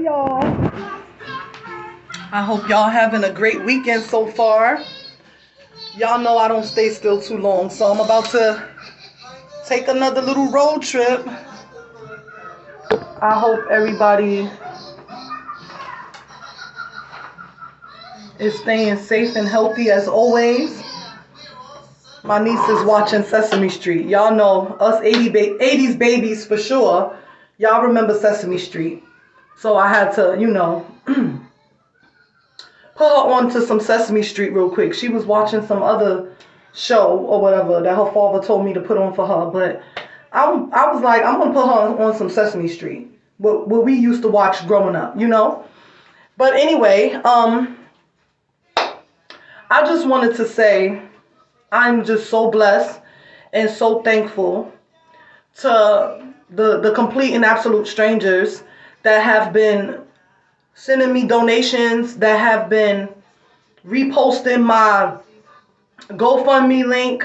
y'all. I hope y'all having a great weekend so far. Y'all know I don't stay still too long, so I'm about to take another little road trip. I hope everybody is staying safe and healthy as always. My niece is watching Sesame Street. Y'all know us 80s babies for sure. Y'all remember Sesame Street. So I had to, put her on to some Sesame Street real quick. She was watching some other show or whatever that her father told me to put on for her. But I was like, I'm going to put her on some Sesame Street. What we used to watch growing up, But anyway, I just wanted to say I'm just so blessed and so thankful to the complete and absolute strangers that have been sending me donations, that have been reposting my GoFundMe link.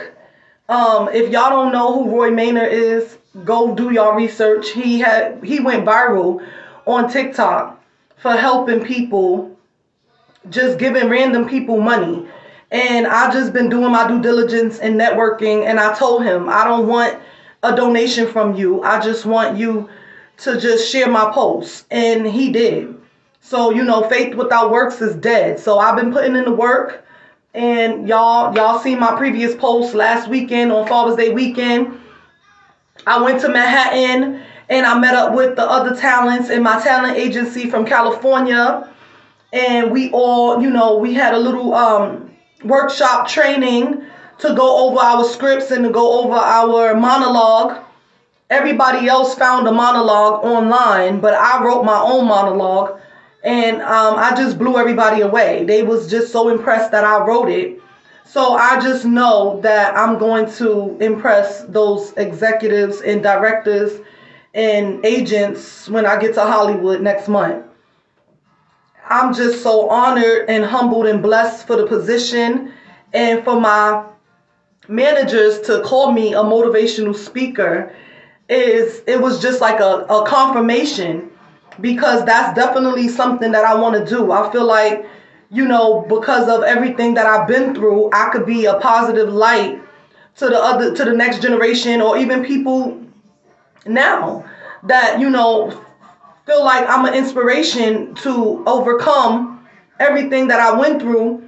If y'all don't know who Roy Maynard is, go do y'all research. He went viral on TikTok for helping people, just giving random people money. And I just been doing my due diligence and networking, and I told him, I don't want a donation from you. I just want you to just share my posts. And he did. So, faith without works is dead. So I've been putting in the work, and y'all seen my previous post last weekend on Father's Day weekend. I went to Manhattan and I met up with the other talents in my talent agency from California. And we all, we had a little workshop training to go over our scripts and to go over our monologue. Everybody else found a monologue online, but I wrote my own monologue, and I just blew everybody away. They was just so impressed that I wrote it. So I just know that I'm going to impress those executives and directors and agents when I get to Hollywood next month. I'm just so honored and humbled and blessed for the position, and for my managers to call me a motivational speaker. It was just like a confirmation, because that's definitely something that I want to do. I feel like, because of everything that I've been through, I could be a positive light to the next generation, or even people now that, feel like I'm an inspiration to overcome everything that I went through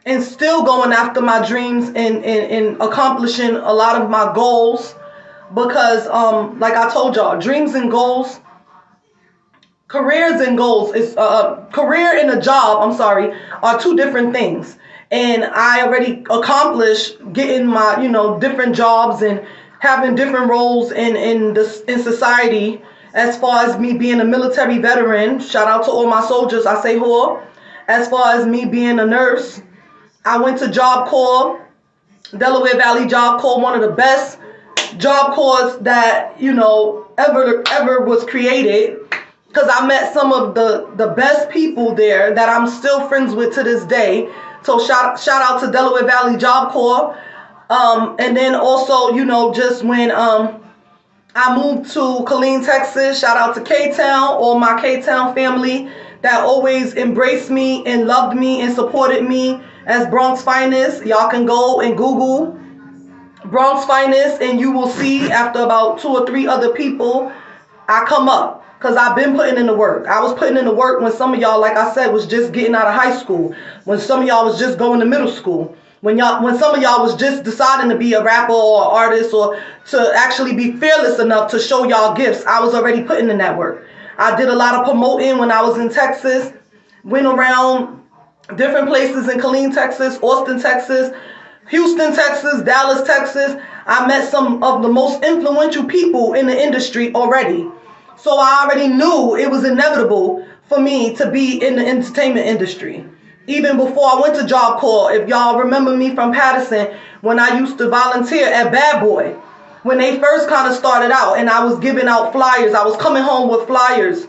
and still going after my dreams and accomplishing a lot of my goals. Because like I told y'all, dreams and goals, careers and goals is career and a job, are two different things. And I already accomplished getting my, different jobs and having different roles in society. As far as me being a military veteran, shout out to all my soldiers, I say whore. As far as me being a nurse, I went to Job Corps, Delaware Valley Job Corps, one of the best Job Corps that, ever was created. Because I met some of the best people there that I'm still friends with to this day. So shout out to Delaware Valley Job Corps. And then also, just when I moved to Killeen, Texas, shout out to K-Town, all my K-Town family that always embraced me and loved me and supported me as Bronx Finest. Y'all can go and Google Bronx Finest, and you will see after about 2 or 3 other people, I come up, because I've been putting in the work. I was putting in the work when some of y'all, like I said, was just getting out of high school, when some of y'all was just going to middle school, when some of y'all was just deciding to be a rapper or artist, or to actually be fearless enough to show y'all gifts. I was already putting in that work. I did a lot of promoting when I was in Texas, went around different places in Killeen, Texas, Austin, Texas, Houston, Texas, Dallas, Texas. I met some of the most influential people in the industry already. So I already knew it was inevitable for me to be in the entertainment industry. Even before I went to Job Corps, if y'all remember me from Patterson, when I used to volunteer at Bad Boy, when they first kind of started out and I was giving out flyers, I was coming home with flyers.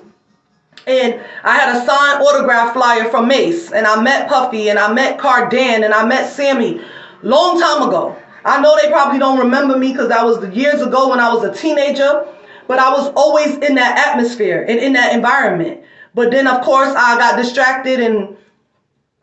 And I had a signed autograph flyer from Mace, and I met Puffy, and I met Cardan, and I met Sammy long time ago. I know they probably don't remember me because that was the years ago when I was a teenager, but I was always in that atmosphere and in that environment. But then of course I got distracted and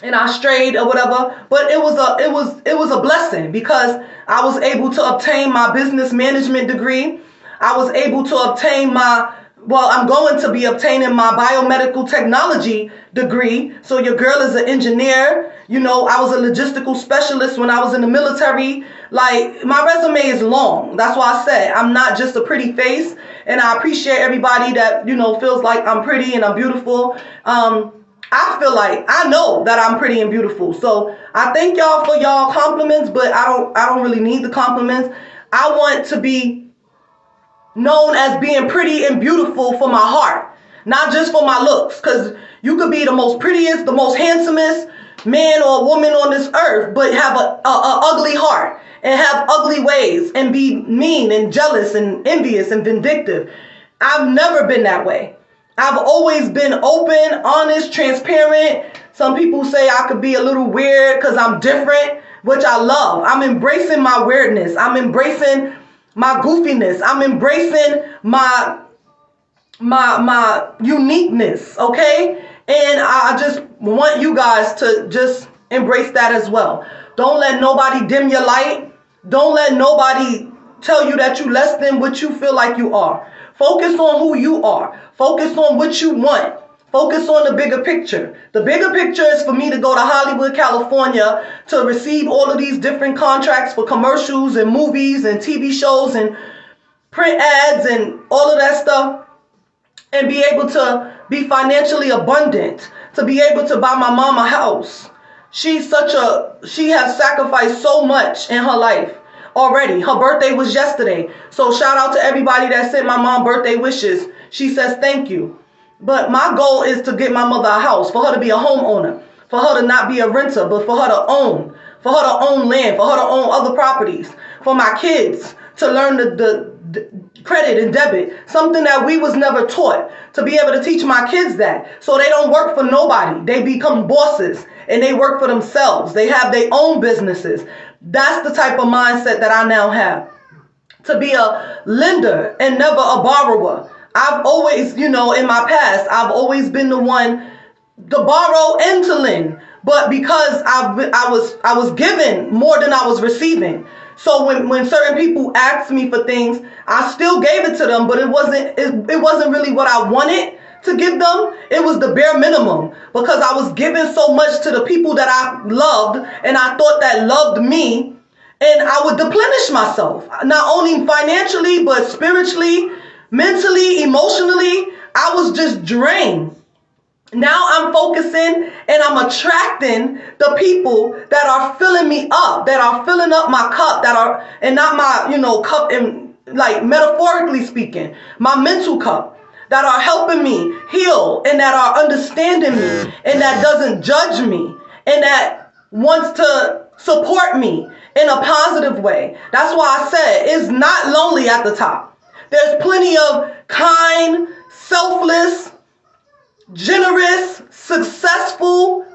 I strayed or whatever. But it was a blessing because I was able to obtain my business management degree. I was able to obtain I'm going to be obtaining my biomedical technology degree. So your girl is an engineer. I was a logistical specialist when I was in the military. Like, my resume is long. That's why I said I'm not just a pretty face. And I appreciate everybody that, feels like I'm pretty and I'm beautiful. I know that I'm pretty and beautiful. So I thank y'all for y'all compliments, but I don't really need the compliments. I want to be known as being pretty and beautiful for my heart, not just for my looks, because you could be the most prettiest, the most handsomest man or woman on this earth, but have a ugly heart and have ugly ways and be mean and jealous and envious and vindictive. I've never been that way. I've always been open, honest, transparent. Some people say I could be a little weird because I'm different, which I love. I'm embracing my weirdness. I'm embracing my goofiness. I'm embracing my uniqueness, okay? And I just want you guys to just embrace that as well. Don't let nobody dim your light. Don't let nobody tell you that you less than what you feel like you are. Focus on who you are. Focus on what you want. Focus on the bigger picture. The bigger picture is for me to go to Hollywood, California to receive all of these different contracts for commercials and movies and TV shows and print ads and all of that stuff, and be able to be financially abundant, to be able to buy my mom a house. She has sacrificed so much in her life already. Her birthday was yesterday. So shout out to everybody that sent my mom birthday wishes. She says thank you. But my goal is to get my mother a house, for her to be a homeowner, for her to not be a renter, but for her to own land, for her to own other properties, for my kids to learn the credit and debit, something that we was never taught, to be able to teach my kids that, so they don't work for nobody. They become bosses and they work for themselves. They have their own businesses. That's the type of mindset that I now have. To be a lender and never a borrower. I've always, in my past, I've always been the one to borrow and to lend. But because I was given more than I was receiving. So when certain people asked me for things, I still gave it to them, but it wasn't really what I wanted to give them. It was the bare minimum, because I was giving so much to the people that I loved and I thought that loved me, and I would deplenish myself, not only financially, but spiritually, mentally, emotionally. I was just drained. Now I'm focusing and I'm attracting the people that are filling me up, that are filling up my cup, and not my, cup in, like, metaphorically speaking, my mental cup, that are helping me heal and that are understanding me and that doesn't judge me and that wants to support me in a positive way. That's why I said it's not lonely at the top. There's plenty of kind, selfless, generous, successful,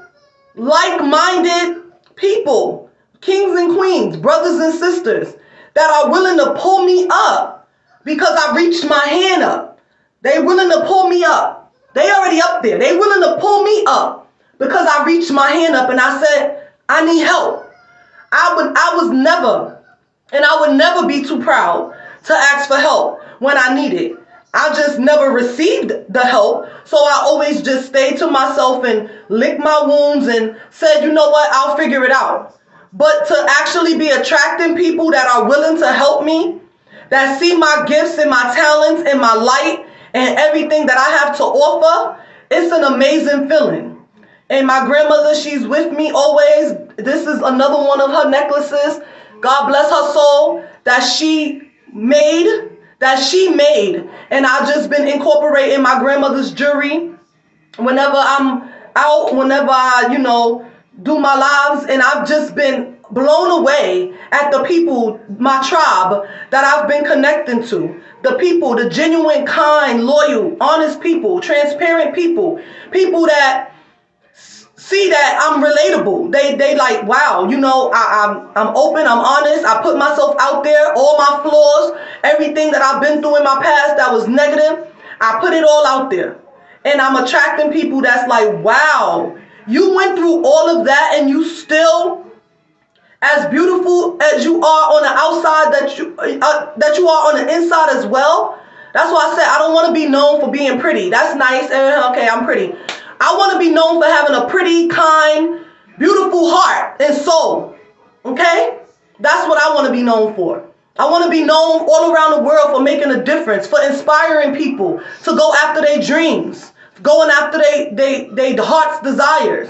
like-minded people, kings and queens, brothers and sisters, that are willing to pull me up because I reached my hand up. They willing to pull me up. They already up there. They willing to pull me up because I reached my hand up and I said, I need help. I would never be too proud to ask for help when I need it. I just never received the help. So I always just stayed to myself and licked my wounds and said, you know what, I'll figure it out. But to actually be attracting people that are willing to help me, that see my gifts and my talents and my light and everything that I have to offer, it's an amazing feeling. And my grandmother, she's with me always. This is another one of her necklaces. God bless her soul, that she made. And I've just been incorporating my grandmother's jewelry whenever I'm out, whenever I, do my lives. And I've just been blown away at the people, my tribe, that I've been connecting to. The people, the genuine, kind, loyal, honest people, transparent people that see that I'm relatable. They like, wow, I'm open, I'm honest, I put myself out there, all my flaws, everything that I've been through in my past that was negative, I put it all out there. And I'm attracting people that's like, wow, you went through all of that and you still as beautiful as you are on the outside that you are on the inside as well. That's why I said I don't want to be known for being pretty. That's nice. Okay, I'm pretty. I want to be known for having a pretty, kind, beautiful heart and soul. Okay? That's what I want to be known for. I want to be known all around the world for making a difference, for inspiring people to go after their dreams, going after their heart's desires.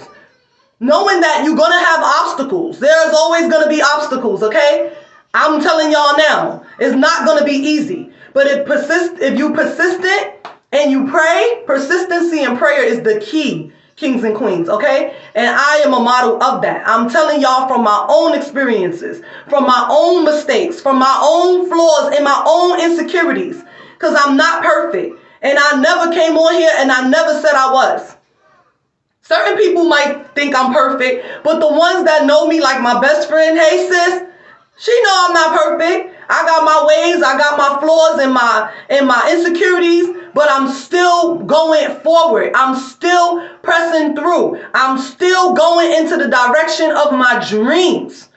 Knowing that you're going to have obstacles. There's always going to be obstacles, okay? I'm telling y'all now, it's not going to be easy. But if you persistent and you pray, persistency and prayer is the key, kings and queens, okay? And I am a model of that. I'm telling y'all from my own experiences, from my own mistakes, from my own flaws and my own insecurities, because I'm not perfect. And I never came on here and I never said I was. Certain people might think I'm perfect, but the ones that know me, like my best friend, hey sis, she know I'm not perfect. I got my ways, I got my flaws and my insecurities, but I'm still going forward. I'm still pressing through. I'm still going into the direction of my dreams.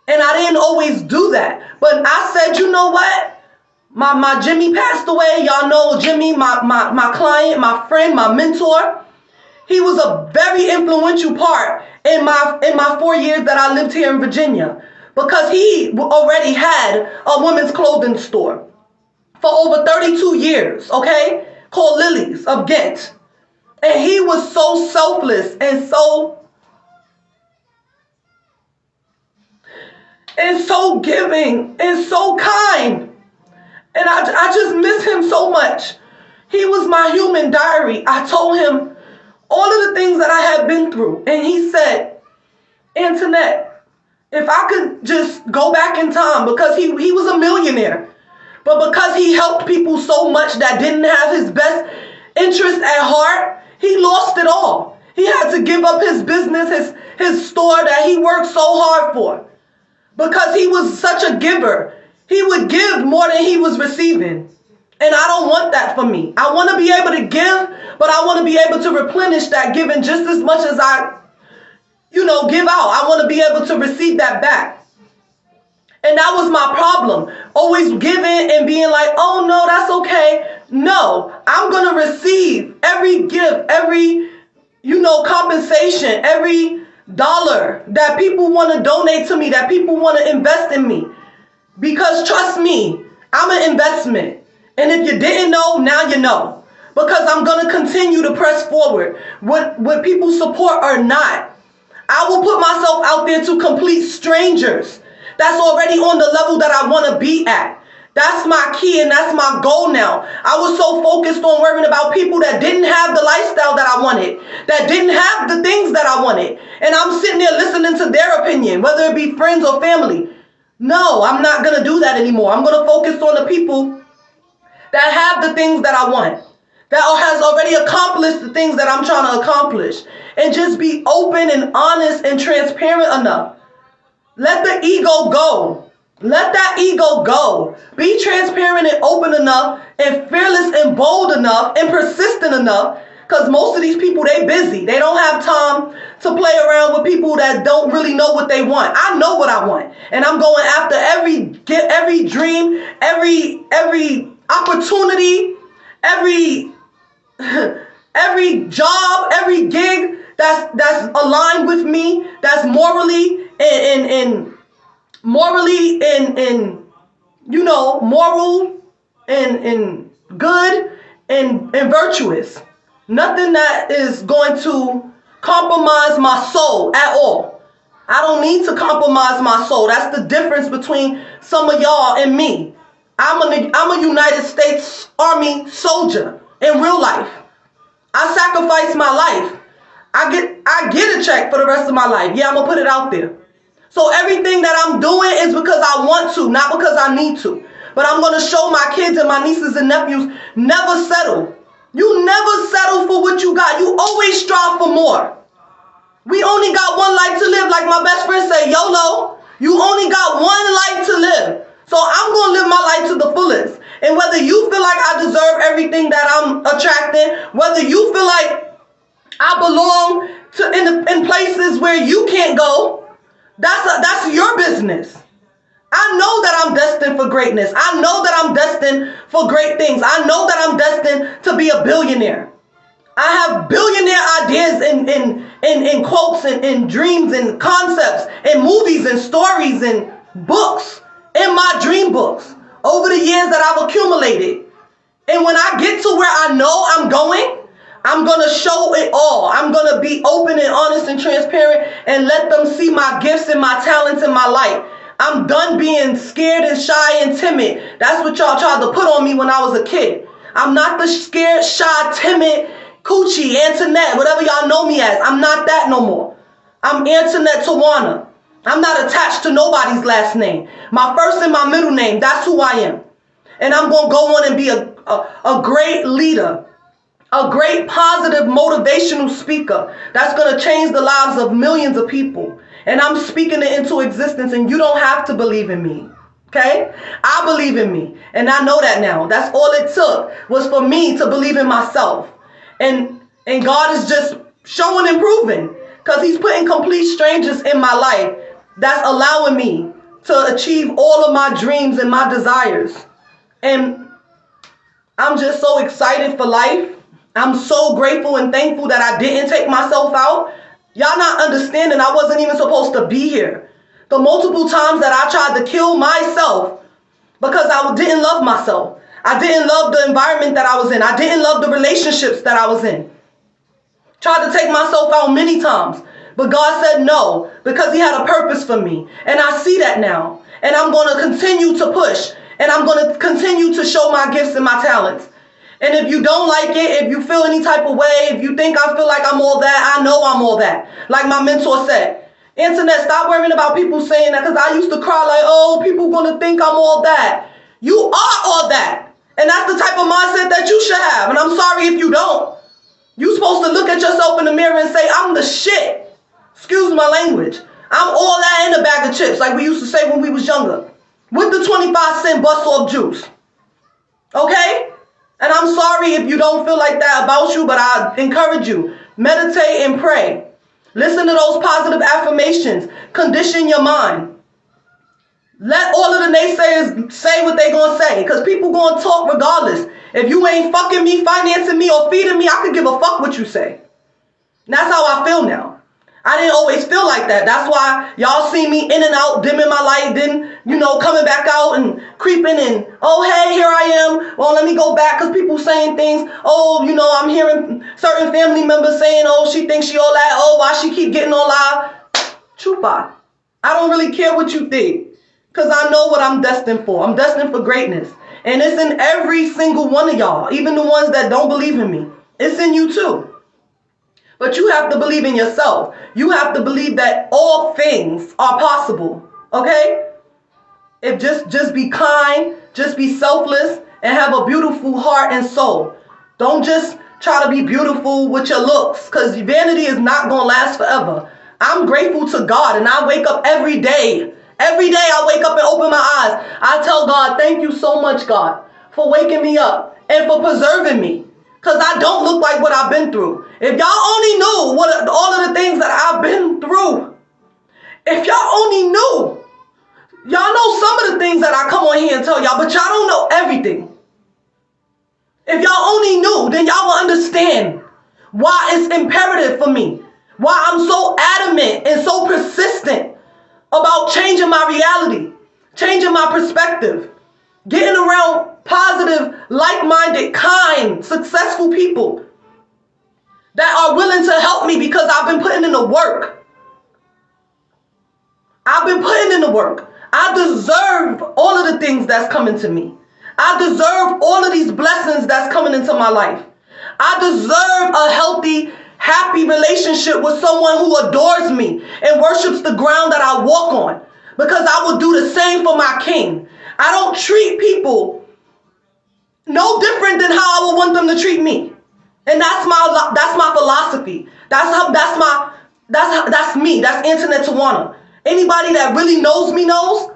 And I didn't always do that. But I said, you know what? My Jimmy passed away. Y'all know Jimmy, my client, my friend, my mentor. He was a very influential part in my 4 years that I lived here in Virginia, because he already had a women's clothing store for over 32 years, okay, called Lilies of Ghent. And he was so selfless and so giving and so kind. And I just miss him so much. He was my human diary. I told him all of the things that I had been through. And he said, Antoinette, if I could just go back in time, because he was a millionaire, but because he helped people so much that didn't have his best interest at heart, he lost it all. He had to give up his business, his store that he worked so hard for, because he was such a giver. He would give more than he was receiving. And I don't want that for me. I want to be able to give, but I want to be able to replenish that giving just as much as I, give out. I want to be able to receive that back. And that was my problem. Always giving and being like, oh no, that's okay. No, I'm going to receive every gift, every, compensation, every dollar that people want to donate to me, that people want to invest in me. Because trust me, I'm an investment. And if you didn't know, now you know. Because I'm going to continue to press forward. Would people support or not? I will put myself out there to complete strangers that's already on the level that I want to be at. That's my key and that's my goal now. I was so focused on worrying about people that didn't have the lifestyle that I wanted, that didn't have the things that I wanted. And I'm sitting there listening to their opinion, whether it be friends or family. No, I'm not going to do that anymore. I'm going to focus on the people that have the things that I want, that has already accomplished the things that I'm trying to accomplish, and just be open and honest and transparent enough. Let the ego go. Let that ego go. Be transparent and open enough and fearless and bold enough and persistent enough, because most of these people, they busy. They don't have time to play around with people that don't really know what they want. I know what I want, and I'm going after every dream, every opportunity, every job, every gig that's aligned with me, that's morally and morally and moral and good and virtuous. Nothing that is going to compromise my soul at all. I don't need to compromise my soul. That's the difference between some of y'all and me. I'm a United States Army soldier in real life. I sacrifice my life. I get a check for the rest of my life. Yeah, I'm going to put it out there. So everything that I'm doing is because I want to, not because I need to. But I'm going to show my kids and my nieces and nephews, never settle. You never settle for what you got. You always strive for more. We only got one life to live. Like my best friend say, YOLO. You only got one life to live. So I'm going to live my life to the fullest. And whether you feel like I deserve everything that I'm attracting, whether you feel like I belong to in places where you can't go, that's your business. I know that I'm destined for greatness. I know that I'm destined for great things. I know that I'm destined to be a billionaire. I have billionaire ideas in quotes and dreams and concepts and movies and stories and books in my dream books over the years that I've accumulated. And when I get to where I know I'm going, I'm going to show it all. I'm going to be open and honest and transparent and let them see my gifts and my talents in my life. I'm done being scared and shy and timid. That's what y'all tried to put on me when I was a kid. I'm not the scared, shy, timid, Coochie, Antoinette, whatever y'all know me as. I'm not that no more. I'm Antoinette Tawana. I'm not attached to nobody's last name. My first and my middle name, that's who I am. And I'm going to go on and be a great leader, a great positive motivational speaker that's going to change the lives of millions of people. And I'm speaking it into existence, and you don't have to believe in me. Okay? I believe in me. And I know that now. That's all it took was for me to believe in myself. And God is just showing and proving, because he's putting complete strangers in my life that's allowing me to achieve all of my dreams and my desires. And I'm just so excited for life. I'm so grateful and thankful that I didn't take myself out. Y'all not understanding, I wasn't even supposed to be here. The multiple times that I tried to kill myself because I didn't love myself. I didn't love the environment that I was in. I didn't love the relationships that I was in. Tried to take myself out many times. But God said no, because he had a purpose for me. And I see that now. And I'm going to continue to push. And I'm going to continue to show my gifts and my talents. And if you don't like it, if you feel any type of way, if you think I feel like I'm all that, I know I'm all that. Like my mentor said, Internet, stop worrying about people saying that, because I used to cry like, oh, people going to think I'm all that. You are all that. And that's the type of mindset that you should have. And I'm sorry if you don't. You're supposed to look at yourself in the mirror and say, I'm the shit. Excuse my language. I'm all that in a bag of chips, like we used to say when we was younger. With the 25-cent bus-off juice. Okay? And I'm sorry if you don't feel like that about you, but I encourage you. Meditate and pray. Listen to those positive affirmations. Condition your mind. Let all of the naysayers say what they gonna say, because people gonna talk regardless. If you ain't fucking me, financing me, or feeding me, I could give a fuck what you say. And that's how I feel now. I didn't always feel like that. That's why y'all see me in and out, dimming my light, then, coming back out and creeping and, oh, hey, here I am. Well, let me go back, because people saying things. Oh, I'm hearing certain family members saying, oh, she thinks she all that. Oh, why she keep getting all live? Chupa. I don't really care what you think, because I know what I'm destined for. I'm destined for greatness. And it's in every single one of y'all, even the ones that don't believe in me. It's in you too. But you have to believe in yourself. You have to believe that all things are possible. Okay? If just be kind, just be selfless, and have a beautiful heart and soul. Don't just try to be beautiful with your looks, because vanity is not going to last forever. I'm grateful to God, and I wake up every day. Every day I wake up and open my eyes. I tell God, thank you so much, God, for waking me up and for preserving me. Because I don't look like what I've been through. If y'all only knew all of the things that I've been through. If y'all only knew. Y'all know some of the things that I come on here and tell y'all, but y'all don't know everything. If y'all only knew, then y'all will understand why it's imperative for me. Why I'm so adamant and so persistent about changing my reality, changing my perspective, getting around positive, like-minded, kind, successful people that are willing to help me, because I've been putting in the work. I've been putting in the work. I deserve all of the things that's coming to me. I deserve all of these blessings that's coming into my life. I deserve a healthy, happy relationship with someone who adores me and worships the ground that I walk on, because I will do the same for my king. I don't treat people no different than how I would want them to treat me. And that's my philosophy. That's me. That's Internet Tawana. Anybody that really knows me knows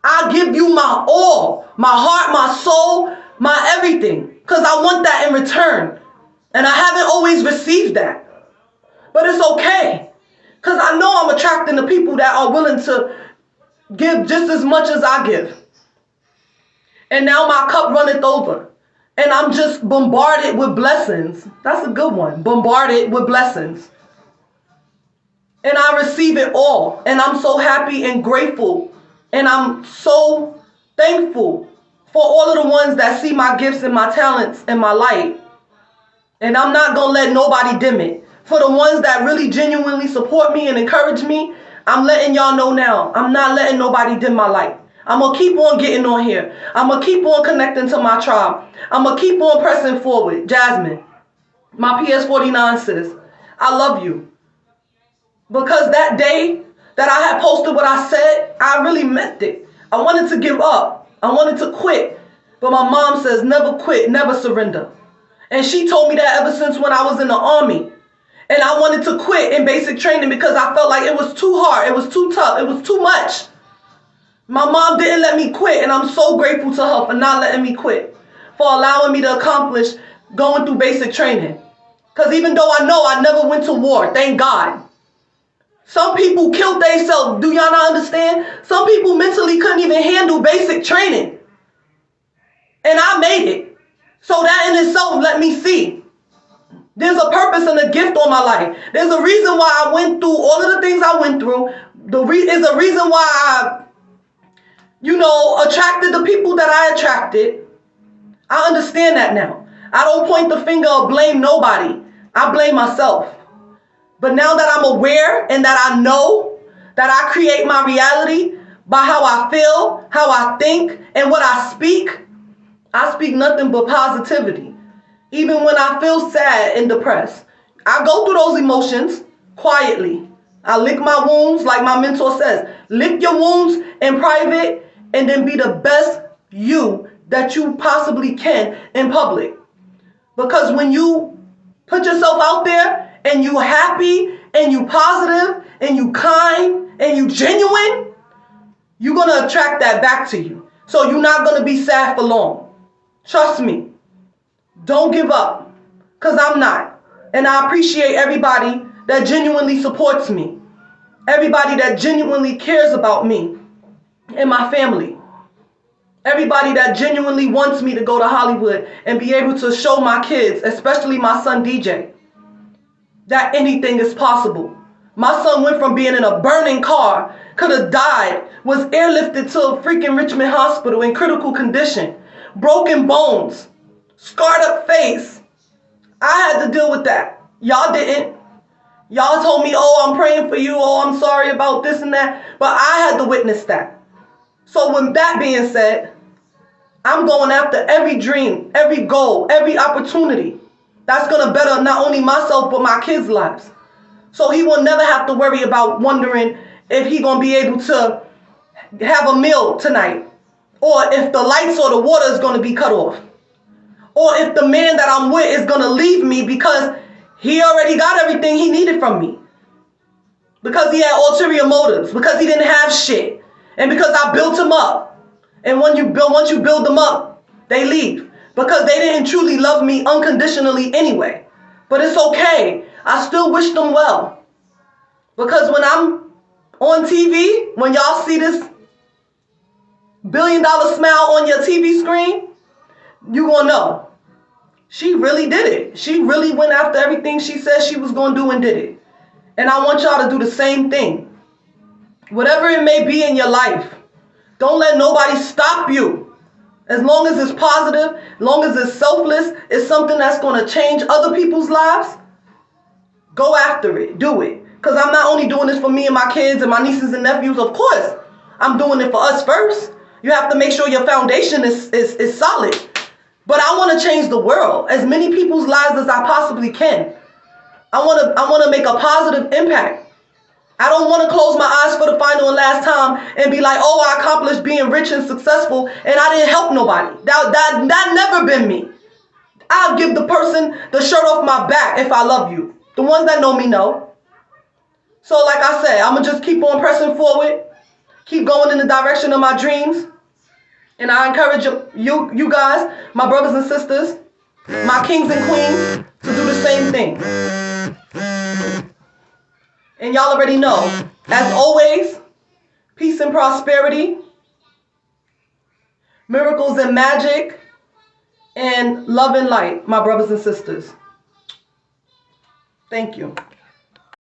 I give you my all, my heart, my soul, my everything, because I want that in return. And I haven't always received that. But it's okay, because I know I'm attracting the people that are willing to give just as much as I give. And now my cup runneth over. And I'm just bombarded with blessings. That's a good one. Bombarded with blessings. And I receive it all. And I'm so happy and grateful. And I'm so thankful for all of the ones that see my gifts and my talents and my light. And I'm not going to let nobody dim it. For the ones that really genuinely support me and encourage me, I'm letting y'all know now. I'm not letting nobody dim my light. I'm going to keep on getting on here. I'm going to keep on connecting to my tribe. I'm going to keep on pressing forward. Jasmine, my PS49 sis, I love you. Because that day that I had posted what I said, I really meant it. I wanted to give up. I wanted to quit. But my mom says, never quit, never surrender. And she told me that ever since when I was in the army. And I wanted to quit in basic training because I felt like it was too hard. It was too tough. It was too much. My mom didn't let me quit, and I'm so grateful to her for not letting me quit, for allowing me to accomplish going through basic training. Because even though I know I never went to war, thank God. Some people killed themselves. Do y'all not understand? Some people mentally couldn't even handle basic training. And I made it. So that in itself let me see. There's a purpose and a gift on my life. There's a reason why I went through all of the things I went through. There's a reason why I attracted the people that I attracted. I understand that now. I don't point the finger or blame nobody. I blame myself. But now that I'm aware and that I know that I create my reality by how I feel, how I think, and what I speak nothing but positivity. Even when I feel sad and depressed, I go through those emotions quietly. I lick my wounds, like my mentor says. Lick your wounds in private and then be the best you that you possibly can in public. Because when you put yourself out there and you happy and you positive and you kind and you genuine, you're going to attract that back to you. So you're not going to be sad for long. Trust me. Don't give up, because I'm not. And I appreciate everybody that genuinely supports me. Everybody that genuinely cares about me and my family. Everybody that genuinely wants me to go to Hollywood and be able to show my kids, especially my son DJ, that anything is possible. My son went from being in a burning car, could have died, was airlifted to a freaking Richmond hospital in critical condition, broken bones, scarred up face. I had to deal with that. Y'all didn't. Y'all told me, oh, I'm praying for you. Oh, I'm sorry about this and that. But I had to witness that. So with that being said, I'm going after every dream, every goal, every opportunity that's going to better not only myself, but my kids' lives. So he will never have to worry about wondering if he going to be able to have a meal tonight, or if the lights or the water is going to be cut off, or if the man that I'm with is going to leave me because he already got everything he needed from me, because he had ulterior motives, because he didn't have shit, and because I built him up. And once you build them up, they leave because they didn't truly love me unconditionally anyway. But it's okay. I still wish them well, because when I'm on TV, when y'all see this $1 billion smile on your TV screen, you gonna know she really did it. She really went after everything she said she was gonna do and did it. And I want y'all to do the same thing. Whatever it may be in your life, don't let nobody stop you. As long as it's positive, as long as it's selfless, it's something that's going to change other people's lives, go after it. Do it. Because I'm not only doing this for me and my kids and my nieces and nephews, of course. I'm doing it for us first. You have to make sure your foundation is solid. But I want to change the world, as many people's lives as I possibly can. I want to make a positive impact. I don't want to close my eyes for the final and last time and be like, oh, I accomplished being rich and successful and I didn't help nobody. That never been me. I'll give the person the shirt off my back if I love you. The ones that know me know. So like I said, I'm going to just keep on pressing forward, keep going in the direction of my dreams, And I encourage you guys, my brothers and sisters, my kings and queens, to do the same thing. And y'all already know, as always, peace and prosperity, miracles and magic, and love and light, my brothers and sisters. Thank you.